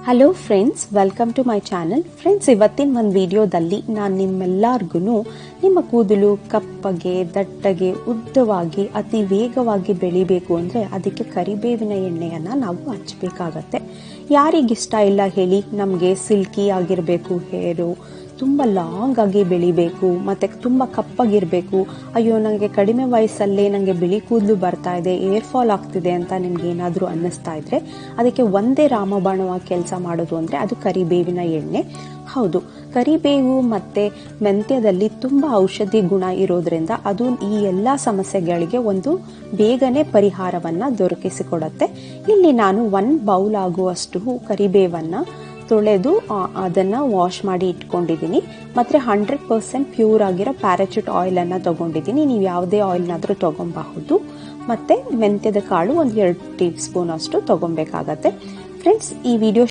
Hello friends, welcome to my channel. Friends, ಇವತ್ತಿನ ಒಂದು ವಿಡಿಯೋದಲ್ಲಿ ನಾನು ನಿಮ್ಮೆಲ್ಲರಿಗೂ ನಿಮ್ಮ ಕೂದಲು ಕಪ್ಪಗೆ, ದಟ್ಟಗೆ, ಉದ್ದವಾಗಿ, ಅತಿ ವೇಗವಾಗಿ ಬೆಳಿಬೇಕು ಅಂದರೆ ಅದಕ್ಕೆ ಕರಿಬೇವಿನ ಎಣ್ಣೆಯನ್ನು ನಾವು ಹಚ್ಚಬೇಕಾಗತ್ತೆ. ಯಾರಿಗಿಷ್ಟ ಇಲ್ಲ ಹೇಳಿ? ನಮಗೆ ಸಿಲ್ಕಿ ಆಗಿರಬೇಕು ಹೇರು, ತುಂಬ ಲಾಂಗ್ ಆಗಿ ಬೆಳಿಬೇಕು, ಮತ್ತು ತುಂಬ ಕಪ್ಪಾಗಿರಬೇಕು. ಅಯ್ಯೋ, ನನಗೆ ಕಡಿಮೆ ವಯಸ್ಸಲ್ಲೇ ನನಗೆ ಬಿಳಿ ಕೂದಲು ಬರ್ತಾ ಇದೆ, ಏರ್ ಫಾಲ್ ಆಗ್ತಿದೆ ಅಂತ ನಿಮ್ಗೆ ಏನಾದರೂ ಅನ್ನಿಸ್ತಾ ಇದ್ರೆ ಅದಕ್ಕೆ ಒಂದೇ ರಾಮಬಾಣವಾಗಿ ಕೆಲಸ ಮಾಡೋದು ಅಂದರೆ ಅದು ಕರಿಬೇವಿನ ಎಣ್ಣೆ. ಹೌದು, ಕರಿಬೇವು ಮತ್ತು ಮೆಂತ್ಯದಲ್ಲಿ ತುಂಬ ಔಷಧಿ ಗುಣ ಇರೋದ್ರಿಂದ ಅದು ಈ ಎಲ್ಲ ಸಮಸ್ಯೆಗಳಿಗೆ ಒಂದು ಬೇಗನೆ ಪರಿಹಾರವನ್ನು ದೊರಕಿಸಿಕೊಡುತ್ತೆ. ಇಲ್ಲಿ ನಾನು 1 ಬೌಲ್ ಆಗುವಷ್ಟು ಕರಿಬೇವನ್ನು ತೊಳೆದು ಅದನ್ನು ವಾಶ್ ಮಾಡಿ ಇಟ್ಕೊಂಡಿದ್ದೀನಿ. ಮತ್ತು 100% ಪ್ಯೂರ್ ಆಗಿರೋ ಪ್ಯಾರಾಚೂಟ್ ಆಯಿಲನ್ನು ತೊಗೊಂಡಿದ್ದೀನಿ. ನೀವು ಯಾವುದೇ ಆಯಿಲ್ನಾದರೂ ತೊಗೊಬಹುದು. ಮತ್ತು ಮೆಂತ್ಯದ ಕಾಳು ಒಂದು 2 ಟೀ ಸ್ಪೂನ್ ಅಷ್ಟು ತೊಗೊಬೇಕಾಗತ್ತೆ. ಫ್ರೆಂಡ್ಸ್, ಈ ವಿಡಿಯೋ